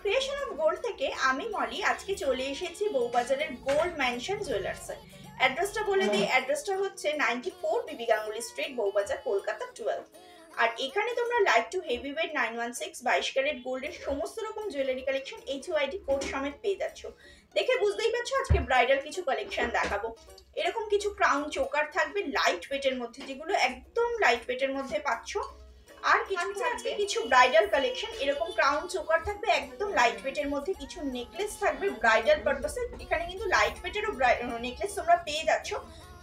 Creation of gold থেকে আমি মলি আজকে চলে এসেছি বউবাজারের গোল্ড ম্যানশন জুয়েলার্সে। অ্যাড্রেসটা বলে দিই, অ্যাড্রেসটা হচ্ছে 94 বিবি গাঙ্গুলি স্ট্রিট, বউবাজার, কলকাতা 12। আর এখানে তোমরা light to heavy weight 916 22 carat গোল্ডের সমস্ত রকম জুয়েলারি কালেকশন HUID কোড সমেত পেয়ে যাচ্ছ। দেখে বুঝতেই পারছো আজকে ব্রাইডাল কিছু কালেকশন দেখাবো। এরকম কিছু ক্রাউন চোকার থাকবে লাইট ওয়েটের মধ্যে, যেগুলো একদম লাইট ওয়েটের মধ্যে পাচ্ছ। আর কিছু ব্রাইডাল কালেকশন, এরকম ক্রাউন চোকার থাকবে একদম লাইট ওয়েটের মধ্যে, কিছু নেকলেস থাকবে ব্রাইডাল পারপাসে। এখানে কিন্তু লাইট ওয়েটেরও নেকলেস তোমরা পেয়ে যাচ্ছ,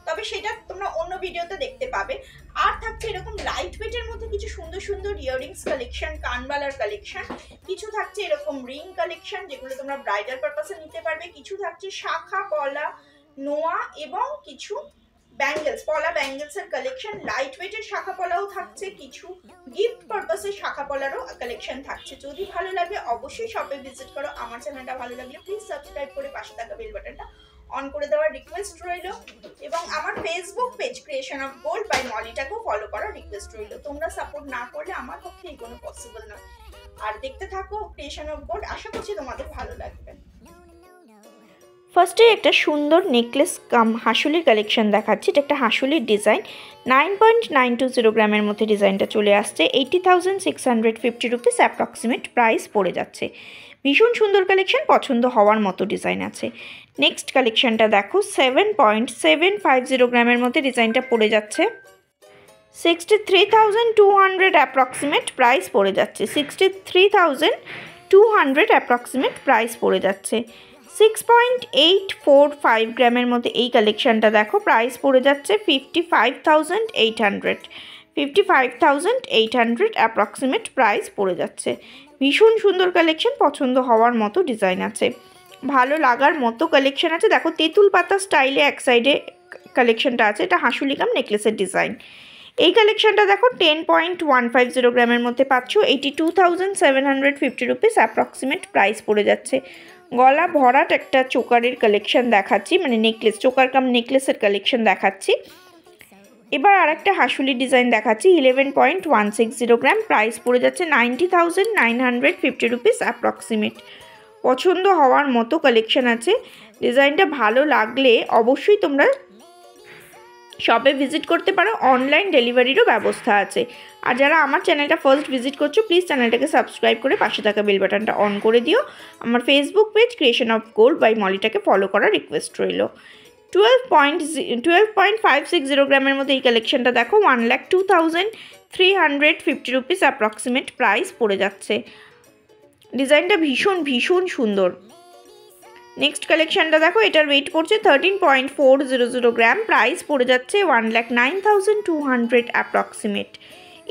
তবে সেটা তোমরা অন্য ভিডিওতে দেখতে পাবে। আর থাকছে এরকম লাইট ওয়েটের মধ্যে কিছু সুন্দর সুন্দর ইয়াররিংস কালেকশন, কানবালার কালেকশন, কিছু থাকছে এরকম রিং কালেকশন যেগুলো তোমরা ব্রাইডাল পারপাসে নিতে পারবে, কিছু থাকছে শাখা পলা নোয়া এবং কিছু ব্যাঙ্গেলস, পলা ব্যাঙ্গেলসের কালেকশন, লাইট ওয়েটের শাখা পলাও থাকছে, কিছু গিফট পারপাসে শাখা পলারও কালেকশন থাকছে। যদি ভালো লাগে অবশ্যই শপে ভিজিট করো। আমার চ্যানেলটা ভালো লাগলে প্লিজ সাবস্ক্রাইব করে পাশে থাকা বেল বাটনটা অন করে দেওয়ার রিকোয়েস্ট রইল, এবং আমার Facebook page creation of gold by মলিটাকেও ফলো করার রিকোয়েস্ট রইল। তোমরা সাপোর্ট না করলে আমার পক্ষে এগোনো পসিবল নয়। আর দেখতে থাকো ক্রিয়েশন অফ গোল্ড, আশা করছি তোমাদের ভালো লাগবে। ফার্স্টে একটা সুন্দর নেকলেস কাম হাসুলির কালেকশন দেখাচ্ছি। এটা একটা হাসুলির ডিজাইন, 9.920 গ্রামের মধ্যে ডিজাইনটা চলে আসছে। 80,650 রুপিস অ্যাপ্রক্সিমেট প্রাইস পড়ে যাচ্ছে। ভীষণ সুন্দর কালেকশন, পছন্দ হওয়ার মতো ডিজাইন আছে। নেক্সট কালেকশনটা দেখো, 7.750 গ্রামের মধ্যে ডিজাইনটা পড়ে যাচ্ছে। 63,200 অ্যাপ্রক্সিমেট প্রাইস পড়ে যাচ্ছে। 63,200 অ্যাপ্রক্সিমেট প্রাইস পড়ে যাচ্ছে। 6.845 গ্রামের মধ্যে এই কালেকশনটা দেখো, প্রাইস পড়ে যাচ্ছে 55,800। 55,800 অ্যাপ্রক্সিমেট প্রাইস পড়ে যাচ্ছে। ভীষণ সুন্দর কালেকশন, পছন্দ হওয়ার মতো ডিজাইন আছে, ভালো লাগার মতো কালেকশন আছে। দেখো তেঁতুল পাতা স্টাইলে এক সাইডে কালেকশনটা আছে, এটা হাসুলি কাম নেকলেসের ডিজাইন। এই কালেকশনটা দেখো 10.150 গ্রামের মধ্যে পাচ্ছ। 82,750 রুপিস অ্যাপ্রক্সিমেট প্রাইস পড়ে যাচ্ছে। গলা ভরাট একটা চোকারের কালেকশন দেখাচ্ছি, মানে নেকলেস, চোকার কাম নেকলেসের কালেকশন দেখাচ্ছি। এবার আর একটা হাসুলি ডিজাইন দেখাচ্ছি, 11.160 গ্রাম, প্রাইস পড়ে যাচ্ছে 90,950 রুপিস অ্যাপ্রক্সিমেট। পছন্দ হওয়ার মতো কালেকশন আছে। ডিজাইনটা ভালো লাগলে অবশ্যই তোমরা শপে ভিজিট করতে পারো, অনলাইন ডেলিভারিরও ব্যবস্থা আছে। আর যারা আমার চ্যানেলটা ফার্স্ট ভিজিট করছো প্লিজ চ্যানেলটাকে সাবস্ক্রাইব করে পাশে থাকা বেল বাটনটা অন করে দিও। আমার Facebook page creation of gold by মলিটাকে ফলো করার রিকোয়েস্ট রইল। 12.560 গ্রামের মধ্যে এই কালেকশনটা দেখো, 1,02,350 রুপিস অ্যাপ্রক্সিমেট প্রাইস পড়ে যাচ্ছে। ডিজাইনটা ভীষণ ভীষণ সুন্দর। নেক্সট কালেকশনটা দেখো, এটার ওয়েট পড়ছে 13.400 গ্রাম, প্রাইস পড়ে যাচ্ছে 1,09,200 অ্যাপ্রক্সিমেট।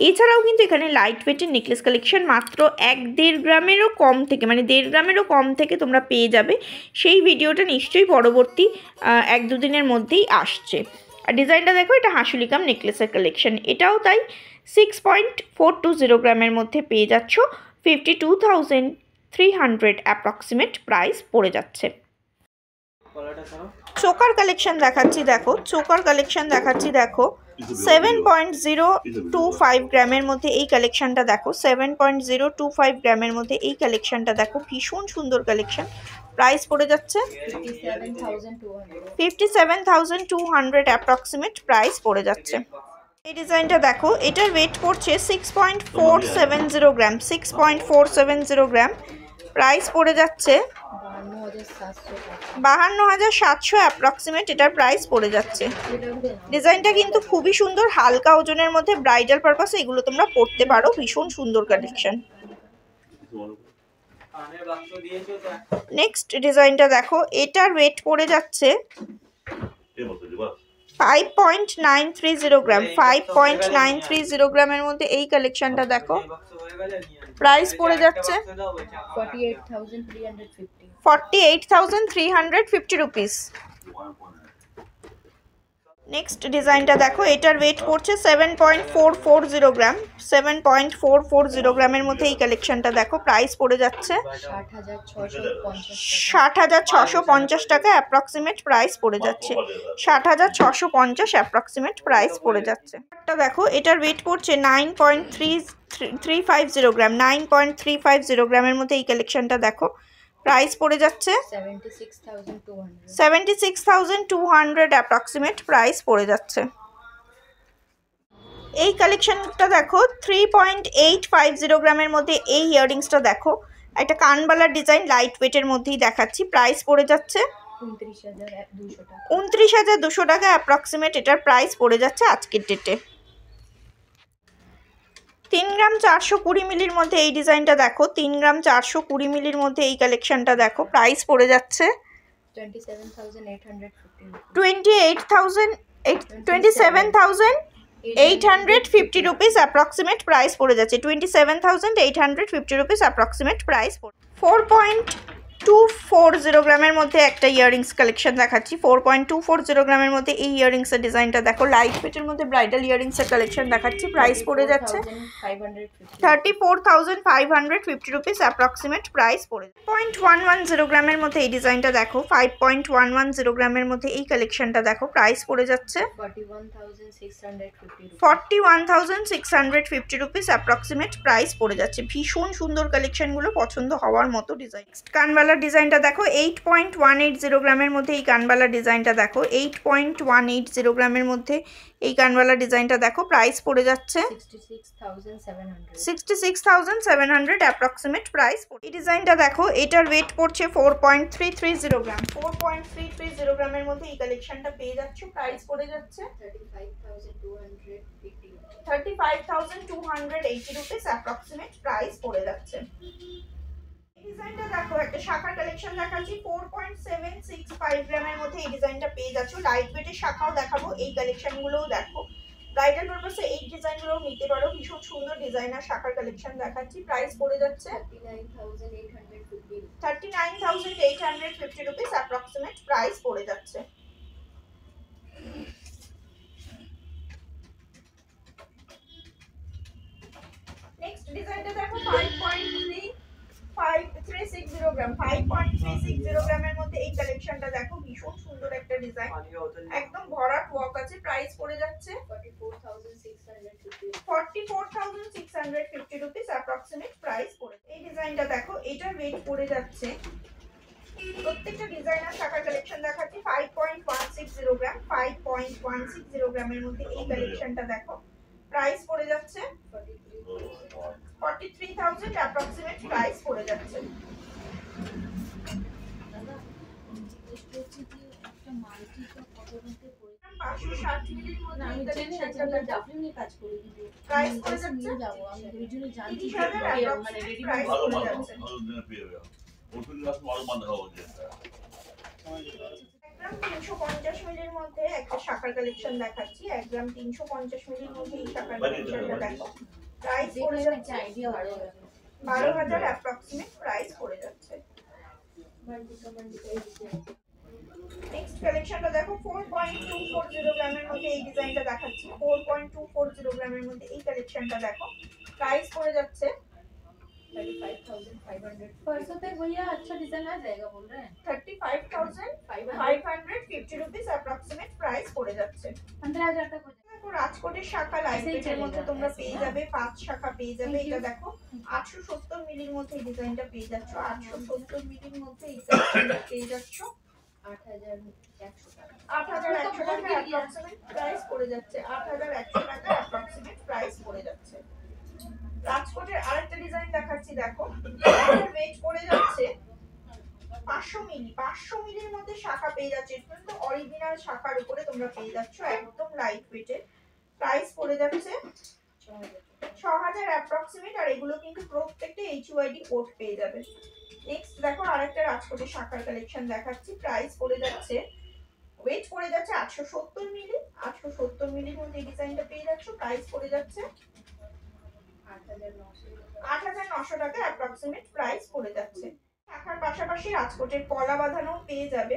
এছাড়াও কিন্তু এখানে লাইট ওয়েটের নেকলেস কালেকশন মাত্র 1-1.5 গ্রামেরও কম থেকে, মানে 1.5 গ্রামেরও কম থেকে তোমরা পেয়ে যাবে। সেই ভিডিওটা নিশ্চয়ই পরবর্তী 1-2 দিনের মধ্যেই আসছে। আর ডিজাইনটা দেখো, এটা হাসুলি কাম নেকলেসের কালেকশন, এটাও তাই 6.420 গ্রামের মধ্যে পেয়ে যাচ্ছ। 52,300 অ্যাপ্রক্সিমেট প্রাইস পড়ে যাচ্ছে। চোকার কালেকশন দেখাচ্ছি, দেখো চোকার কালেকশন দেখাচ্ছি, দেখো 7.025 গ্রামের মধ্যে এই কালেকশনটা দেখো, 7.025 গ্রামের মধ্যে এই কালেকশনটা দেখো, ভীষণ সুন্দর কালেকশন। প্রাইস পড়ে যাচ্ছে 57,200 অ্যাপ্রক্সিমেট প্রাইস পড়ে যাচ্ছে। এই ডিজাইনটা দেখো, এটার ওয়েট পড়ছে 6.470 গ্রাম, 6.470 গ্রাম, প্রাইস পড়ে যাচ্ছে 52,700 অ্যাপ্রক্সিমেট এটার প্রাইস পড়ে যাচ্ছে। ডিজাইনটা কিন্তু খুবই সুন্দর, হালকা ওজনের মধ্যে, ব্রাইডাল পারপাসে এগুলো তোমরা পরতে পারো। ভীষণ সুন্দর কালেকশন। নেক্সট ডিজাইনটা দেখো, এটার ওয়েট পড়ে যাচ্ছে 5.930 গ্রাম, 5.930 গ্রামের মধ্যে এই কালেকশনটা দেখো, প্রাইস পড়ে যাচ্ছে 48,350 রুপিস। নেক্সট ডিজাইনটা দেখো, এটার ওয়েট পড়ছে 7.440 গ্রাম, 7.440 গ্রামের মধ্যে এই কালেকশনটা দেখো, প্রাইস পড়ে যাচ্ছে 60,650 টাকা অ্যাপ্রক্সিমেট প্রাইস পড়ে যাচ্ছে। 60,650 অ্যাপ্রক্সিমেট প্রাইস পড়ে যাচ্ছে। এটা দেখো, এটার ওয়েট পড়ছে 9.3 9.350 গ্রাম, 9.350 গ্রামের মধ্যে এই কালেকশনটা দেখো, প্রাইস পড়ে যাচ্ছে 76,200 অ্যাপ্রক্সিমেট প্রাইস পড়ে যাচ্ছে। এই কালেকশনটা দেখো 3.850 গ্রামের মধ্যে এই ইয়াররিংসটা দেখো, একটা কানবালার ডিজাইন, লাইট ওয়েটের মধ্যেই দেখাচ্ছি, প্রাইস পড়ে যাচ্ছে 29,200 টাকা অ্যাপ্রক্সিমেট এটার প্রাইস পড়ে যাচ্ছে আজকের ডেটে। 3 গ্রাম 420 মিলির মধ্যে এই ডিজাইনটা দেখো, 3 গ্রাম 420 মিলির মধ্যে এই কালেকশনটা দেখো, প্রাইস পড়ে যাচ্ছে 27,850 রুপিস অ্যাপ্রক্সিমেট প্রাইস পড়ে যাচ্ছে, 27,850 রুপিস অ্যাপ্রক্সিমেট প্রাইস। 4.240 গ্রামের মধ্যে একটা ইয়াররিংস কালেকশন দেখাচ্ছি, 4.240 গ্রামের মধ্যে এই ইয়াররিংসের ডিজাইনটা দেখো, লাইট ওয়েটের মধ্যে ব্রাইডাল ইয়াররিংসের কালেকশন দেখাচ্ছি, প্রাইস পড়ে যাচ্ছে 34,550 রুপিস অ্যাপ্রক্সিমেট প্রাইস পড়ে। 5.110 গ্রামের মধ্যে এই ডিজাইনটা দেখো, 5.110 গ্রামের মধ্যে এই কালেকশনটা দেখো, প্রাইস পড়ে যাচ্ছে 41,650 রুপিস অ্যাপ্রক্সিমেট প্রাইস পড়ে যাচ্ছে। ভীষণ সুন্দর কালেকশনগুলো, পছন্দ হওয়ার মতো ডিজাইন। কানবালার ডিজাইনটা দেখো, 8.180 গ্রামের মধ্যে এই কানবালার ডিজাইনটা দেখো, 8.180 গ্রামের মধ্যে এই কানবালার ডিজাইনটা দেখো, প্রাইস পড়ে যাচ্ছে 66,700 অ্যাপ্রক্সিমেট প্রাইস। এই ডিজাইনটা দেখো, এটার ওয়েট পড়ছে 4.330 গ্রাম, 4.330 গ্রামের মধ্যে এই কালেকশনটা পেয়ে যাচ্ছে, প্রাইস পড়ে যাচ্ছে 35,280 রুপিস অ্যাপ্রক্সিমেট প্রাইস পড়ে যাচ্ছে। এই ডিজাইনটা দেখো, একটা শাখার কালেকশন দেখাচ্ছি, 4.765 গ্রামের মধ্যে এই ডিজাইনটা পেয়ে যাচ্ছ, লাইট ওয়েটের শাখাও দেখাবো, এই কালেকশনগুলোও দেখো, ব্রাইডাল পারপাসে এই ডিজাইনগুলোও নিতে পারো, ভীষণ সুন্দর ডিজাইনার শাখার কালেকশন দেখাচ্ছি, প্রাইস পড়ে যাচ্ছে 39,850 রুপিস অ্যাপ্রক্সিমেট প্রাইস পড়ে যাচ্ছে। নেক্সট ডিজাইনটা দেখো, 5.360 গ্রাম, 5.360 গ্রামের মধ্যে এই কালেকশনটা দেখো, ভীষণ সুন্দর একটা ডিজাইন, একদম ভরাট ওয়ার্ক আছে, প্রাইস পড়ে যাচ্ছে 44,650 রুপিস অ্যাপ্রক্সিমেট প্রাইস পড়ে। এই ডিজাইনটা দেখো, এটার ওয়েট পড়ে যাচ্ছে, প্রত্যেকটা ডিজাইনার শাখার কালেকশন দেখাচ্ছি, 5.160 গ্রাম, 5.160 গ্রামের মধ্যে এই কালেকশনটা দেখো, প্রাইস পড়ে যাচ্ছে 43,000 অ্যাপ্রক্সিমেট প্রাইস পড়ে যাচ্ছে। মিলির মধ্যে একটা শাখার কালেকশন দেখাচ্ছি, 1 গ্রাম 350 মিলির মধ্যে এই শাখার কালেকশনটা দেখো, প্রাইস পড়ে যাচ্ছে 12,000 অ্যাপ্রক্সিমেট প্রাইস পড়ে যাচ্ছে। নেক্সট কালেকশনটা দেখো, 4.240 গ্রামের মধ্যে এই ডিজাইনটা দেখাচ্ছি, 4.240 গ্রামের মধ্যে এই কালেকশনটা দেখো, প্রাইস পড়ে যাচ্ছে 35,500। परसों तक भैया अच्छा डिजाइन आ जाएगा बोल रहे हैं, 35,550 रुपीस अप्रॉक्सिमेट प्राइस পড়ে যাচ্ছে, 15,000 तक हो जाएगा। দেখো রাজকোটের শাখা লাইটের মধ্যে তোমরা পেয়ে যাবে, 5 শাখা পেয়ে যাবে, এটা দেখো 870 মিলির মধ্যে এই ডিজাইনটা পেয়ে যাচ্ছ, 870 মিলির মধ্যে এই কালেকশনটা পেয়ে যাচ্ছ 8,100 টাকা, 8,100 টাকা অ্যাপ্রক্সিমেট প্রাইস পড়ে যাচ্ছে, 8,100 টাকা অ্যাপ্রক্সিমেট প্রাইস পড়ে যাচ্ছে। রাজকোটের আরেকটা ডিজাইন দেখাচ্ছি, দেখো এটার ওয়েট পড়ে যাচ্ছে 500 মিলি, 500 মিলির মধ্যে শাখা পেয়ে যাচ্ছে, কিন্তু অরিজিনাল শাখার উপরে তোমরা পেয়ে যাচ্ছ, একদম লাইট ওয়েটের, প্রাইস পড়ে যাচ্ছে 6,000 অ্যাপ্রক্সিমেট, আর এগুলো কিন্তু প্রত্যেকটা এইচইউআইডি কোড পেয়ে যাবে। নেক্সট দেখো আরেকটা রাজকোটের শাখার কালেকশন দেখাচ্ছি, প্রাইস পড়ে যাচ্ছে, ওয়েট পড়ে যাচ্ছে 870 মিলি, 870 মিলির মধ্যে এই ডিজাইনটা পেয়ে যাচ্ছ, প্রাইস পড়ে যাচ্ছে 8,900 টাকা অ্যাপ্রক্সিমেট প্রাইস পড়ে যাচ্ছে। শাখার পাশাপাশি রাজকোটের কলা বাঁধানো পেয়ে যাবে,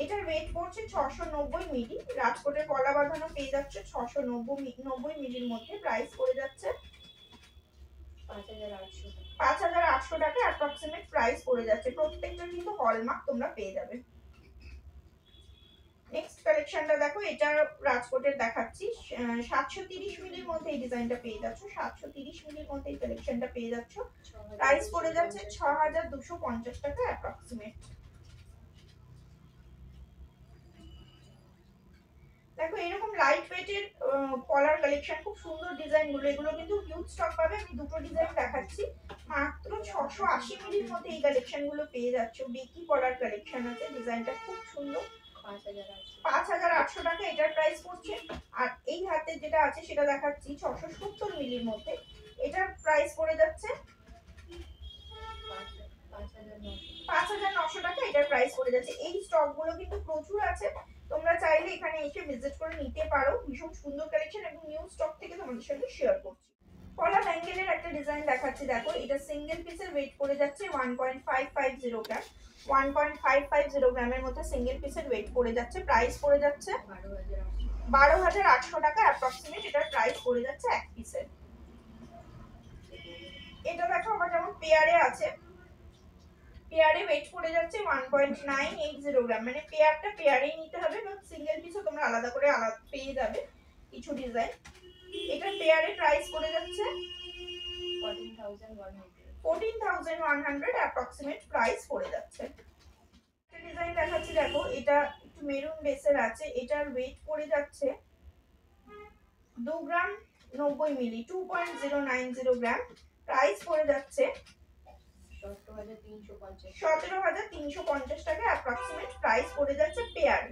এটার ওয়েট পড়ছে 690 মিলি, রাজকোটের কলা বাঁধানো পেয়ে যাচ্ছে 690 মিলির মধ্যে, প্রাইস পড়ে যাচ্ছে 5,800 টাকা অ্যাপ্রক্সিমেট প্রাইস পড়ে যাচ্ছে, প্রত্যেকটা কিন্তু হলমার্ক তোমরা পেয়ে যাবে। নেক্সট কালেকশনটা দেখো, এটা রাজকোটের দেখাচ্ছি। 730 মিলির মধ্যে এই ডিজাইনটা পেয়ে যাচ্ছ, 730 মিলির মধ্যে এই কালেকশনটা পেয়ে যাচ্ছ। প্রাইস পড়ে যাচ্ছে 6250 টাকা অ্যাপ্রক্সিমেট। দেখো এরকম লাইট ওয়েটের কলার কালেকশন, খুব সুন্দর ডিজাইন গুলো, এগুলো কিন্তু হিউজ স্টক পাবে। আমি দুটো ডিজাইন দেখাচ্ছি, মাত্র 680 মিলির মধ্যে এই কালেকশন গুলো পেয়ে যাচ্ছ। বেকি কলার কালেকশন আছে, ডিজাইনটা খুব সুন্দর। 5800 টাকা এটার প্রাইস পড়ছে। আর এই হাতে যেটা আছে সেটা দেখাচ্ছি 670 মিলির মধ্যে, এটার প্রাইস পড়ে যাচ্ছে 5900 টাকা এটার প্রাইস পড়ে যাচ্ছে। এই স্টক গুলো কিন্তু প্রচুর আছে, তোমরা চাইলে এখানে এসে ভিজিট করে নিতে পারো। ভীষণ সুন্দর কালেকশন এবং নিউ স্টক থেকে তোমাদের সাথে শেয়ার করছি। কলা ব্যাঙ্গেলের একটা ডিজাইন দেখাচ্ছি, দেখো এটা সিঙ্গেল পিসের ওয়েট পড়ে যাচ্ছে 1.550 গ্রাম। 1.550 গ্রামের মধ্যে সিঙ্গেল পিসের ওয়েট পড়ে যাচ্ছে। প্রাইস পড়ে যাচ্ছে 12800 টাকা অ্যাপ্রক্সিমেট এটার প্রাইস পড়ে যাচ্ছে এক পিসের। এটা দেখো আবার যেমন পেয়ারে আছে, পেয়ারে ওয়েট পড়ে যাচ্ছে 1.980 গ্রাম, মানে পেয়ারটা পেয়ারেই নিতে হবে, বা সিঙ্গেল পিসও তোমরা আলাদা করে আলাদা পেয়ে যাবে কিছু ডিজাইন। এটার পেয়ারে প্রাইস পড়ে যাচ্ছে 14100 অ্যাপ্রক্সিমেট প্রাইস পড়ে যাচ্ছে। একটা ডিজাইন দেখাচ্ছি, দেখো এটা একটু মেরুন বেসের আছে, এটার ওয়েট পড়ে যাচ্ছে 2 গ্রাম 90 মিলি, 2.090 গ্রাম। প্রাইস পড়ে যাচ্ছে 17350 টাকা অ্যাপ্রক্সিমেট প্রাইস পড়ে যাচ্ছে পেয়ার।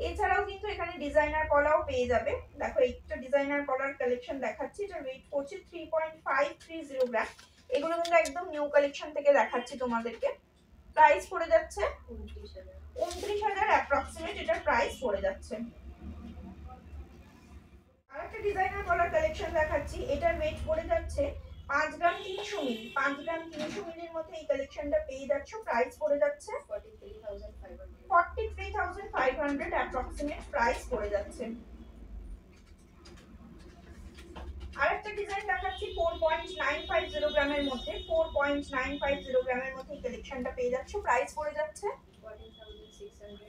এছাড়াও কিন্তু এখানে ডিজাইনার কলাও পেয়ে যাবে। দেখো একটা ডিজাইনার কলার কালেকশন দেখাচ্ছি, এটার ওয়েট পড়ছে 3.530 গ্রাম। এগুলো কিন্তু একদম নিউ কালেকশন থেকে দেখাচ্ছি তোমাদেরকে। প্রাইস পড়ে যাচ্ছে 29000 অ্যাপ্রক্সিমেট এটার প্রাইস পড়ে যাচ্ছে। আরেকটা ডিজাইনার কলার কালেকশন দেখাচ্ছি, এটার ওয়েট পড়ে যাচ্ছে 5 গ্রাম 300 মিলি, 5 গ্রাম 300 মিলির মধ্যে এই কালেকশনটা পেয়ে যাচ্ছ। প্রাইস পড়ে যাচ্ছে 43500 অ্যাপ্রক্সিমেট প্রাইস পড়ে যাচ্ছে। আরেকটা ডিজাইন দেখাচ্ছি 4.950 গ্রামের মধ্যে, 4.950 গ্রামের মধ্যে এই কালেকশনটা পেয়ে যাচ্ছ। প্রাইস পড়ে যাচ্ছে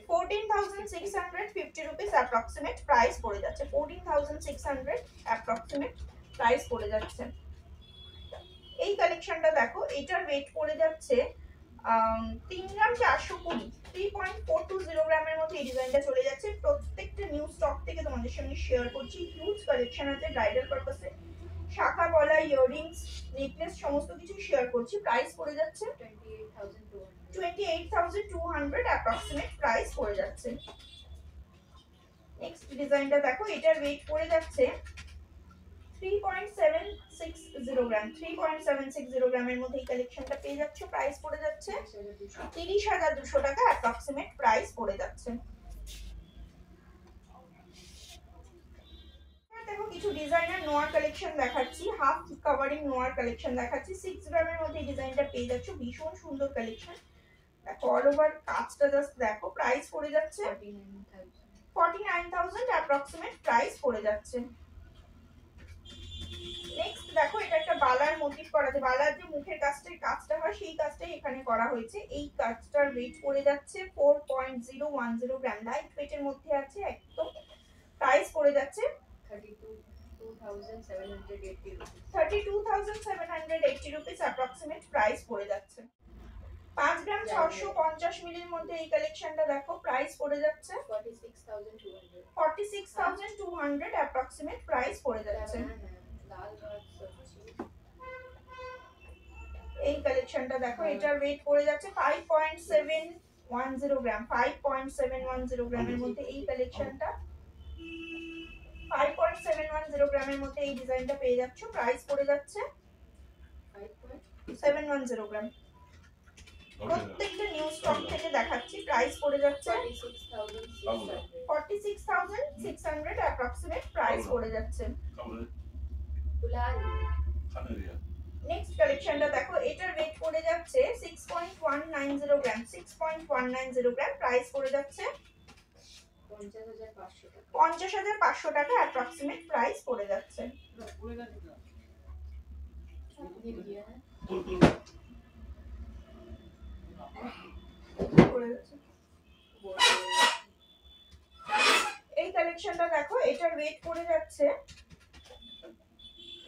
14650 রুপিস অ্যাপ্রক্সিমেট প্রাইস পড়ে যাচ্ছে। 14600 অ্যাপ্রক্সিমেট প্রাইস পড়ে যাচ্ছে। এই কালেকশনটা দেখো, এটার ওয়েট পড়ে যাচ্ছে 3 গ্রাম 420, 3.420 গ্রামের মধ্যে এই ডিজাইনটা চলে যাচ্ছে। প্রত্যেকটা নিউ স্টক থেকে তোমাদের সঙ্গে শেয়ার করছি। হিউজ কালেকশন আছে ব্রাইডাল পারপাসে, শাখা পলা, ইয়াররিংস, নেকলেস সমস্ত কিছু শেয়ার করছি। প্রাইস পড়ে যাচ্ছে 28200 অ্যাপ্রক্সিমেট প্রাইস পড়ে যাচ্ছে। নেক্সট ডিজাইনটা দেখো, এটার ওয়েট পড়ে যাচ্ছে 3.760 গ্রাম, 3.760 গ্রামের মধ্যে এই কালেকশনটা পেয়ে যাচ্ছ। প্রাইস পড়ে যাচ্ছে 30200 টাকা অ্যাপ্রক্সিমেট প্রাইস পড়ে যাচ্ছে। দেখো কিছু ডিজাইনার নোয়ার কালেকশন দেখাচ্ছি, হাফ কভারিং নোয়ার কালেকশন দেখাচ্ছি। 6 গ্রামের মধ্যে এই ডিজাইনটা পেয়ে যাচ্ছ, ভীষণ সুন্দর কালেকশন। দেখো অল ওভার কাজটা জাস্ট দেখো। প্রাইস পড়ে যাচ্ছে 49000 অ্যাপ্রক্সিমেট প্রাইস পড়ে যাচ্ছে। নেক্সট দেখো, এটা একটা বালার মোটিভ করা আছে, বালার যে মুখের কাজটা হয় সেই কাজটাই এখানে করা হয়েছে। এই কাজটার ওয়েট পড়ে যাচ্ছে 4.010 গ্রাম, লাইট ওয়েটের মধ্যে আছে একদম। প্রাইস পড়ে যাচ্ছে 32780 রুপিস অ্যাপ্রক্সিমেট প্রাইস পড়ে যাচ্ছে। 5 গ্রাম 650 মিলির মধ্যে এই কালেকশনটা দেখো। প্রাইস পড়ে যাচ্ছে 46200 অ্যাপ্রক্সিমেট প্রাইস পড়ে যাচ্ছে। এই কালেকশনটা দেখো, এটার ওয়েট পড়ে যাচ্ছে 5.710 গ্রাম, 5.710 গ্রামের মধ্যে এই কালেকশনটা। 5.710 গ্রামের মধ্যে এই ডিজাইনটা পেয়ে যাচ্ছ। প্রাইস পড়ে যাচ্ছে 710 গ্রাম। প্রত্যেকটা নিউ স্টক থেকে দেখাচ্ছি। প্রাইস পড়ে যাচ্ছে 46600 অ্যাপ্রক্সিমেট প্রাইস পড়ে যাচ্ছে। নেক্সট কালেকশনটা দেখো, এটার ওয়েট পড়ে যাচ্ছে 6.190 গ্রাম, 6.190 গ্রাম। প্রাইস পড়ে যাচ্ছে 50500 টাকা অ্যাপ্রক্সিমেট প্রাইস পড়ে যাচ্ছে। কালেকশনটা দেখো, এটার ওয়েট পড়ে যাচ্ছে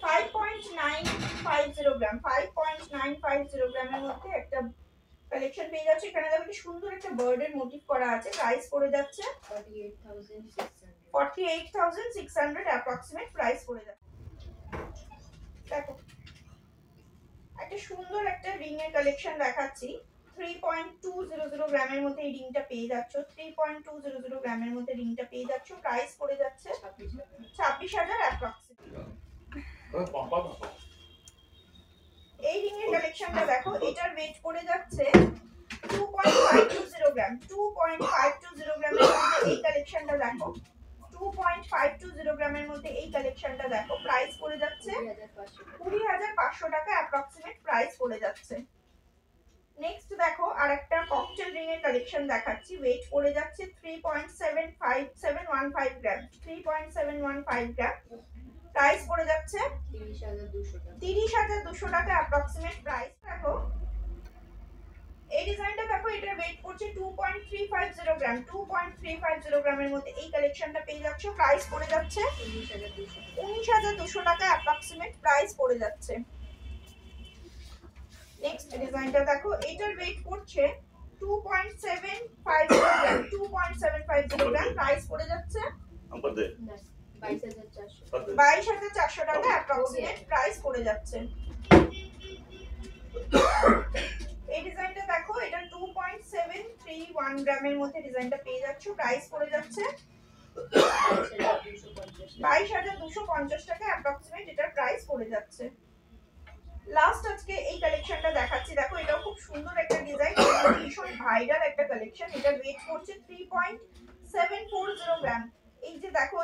5.950 গ্রাম। 5.950 গ্রামের মধ্যে একটা কালেকশন পেয়ে যাচ্ছে। এখানে দেখো কি সুন্দর একটা বার্ডের মোটিভ করা আছে। প্রাইস পড়ে যাচ্ছে 48,600 অ্যাপ্রক্সিমেট প্রাইস পড়ে যাচ্ছে। দেখো একটা সুন্দর একটা রিং এর কালেকশন দেখাচ্ছি। 3.200 গ্রামের মধ্যে এই রিংটা পেয়ে যাচ্ছ। 3.200 গ্রামের মধ্যে রিংটা পেয়ে যাচ্ছ। প্রাইস পড়ে যাচ্ছে 26,000 অ্যাপ্রক্সিমেট। এই রিং এর কালেকশনটা দেখো, এটার ওয়েট পড়ে যাচ্ছে 2.520 গ্রাম। 2.520 গ্রামের মধ্যে এই কালেকশনটা দেখো। 2.520 গ্রামের মধ্যে এই কালেকশনটা দেখো। প্রাইস পড়ে যাচ্ছে 20,500 টাকা অ্যাপ্রক্সিমেট প্রাইস পড়ে যাচ্ছে। নেক্সট দেখো আরেকটা ককটেল রিং এর কালেকশন দেখাচ্ছি। ওয়েট পড়ে যাচ্ছে 3.715 গ্রাম। 3.715 গ্রাম। প্রাইস পড়ে যাচ্ছে 30,200 টাকা অ্যাপ্রক্সিমেট প্রাইস। দেখো এই ডিজাইনটা দেখো, এটার ওয়েট পড়ছে 2.350 গ্রাম। 2.350 গ্রামের মধ্যে এই কালেকশনটা পেয়ে যাচ্ছ। প্রাইস পড়ে যাচ্ছে 19,200 টাকা অ্যাপ্রক্সিমেট প্রাইস পড়ে যাচ্ছে। নেক্সট ডিজাইনটা দেখো, এটার ওয়েট পড়ছে 2.750 গ্রাম। 2.750 গ্রাম। প্রাইস পড়ে যাচ্ছে 22,400 টাকা অ্যাপ্রক্সিমেট প্রাইস পড়ে যাচ্ছে। এই ডিজাইনটা দেখো, এটা 2.731 গ্রামের মধ্যে ডিজাইনটা পেয়ে যাচ্ছ। প্রাইস পড়ে যাচ্ছে 22,250 টাকা অ্যাপ্রক্সিমেট এটার প্রাইস পড়ে যাচ্ছে। লাস্ট আজকে এই কালেকশনটা দেখাচ্ছি। দেখো এটাও খুব সুন্দর একটা ডিজাইন, ভীষণ ভাইরাল একটা কালেকশন। এটা ওয়েট করছে 3.740 গ্রাম। এই যে দেখো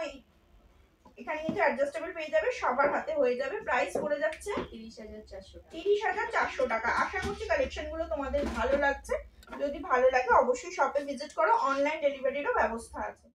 এখানে কিন্তু অ্যাডজাস্টেবল পেয়ে যাবে, সবার হাতে হয়ে যাবে। প্রাইস পড়ে যাচ্ছে 30,400 টাকা। আশা করছি কালেকশনগুলো তোমাদের ভালো লাগছে। যদি ভালো লাগে অবশ্যই শপে ভিজিট করো, অনলাইন ডেলিভারিরও ব্যবস্থা আছে।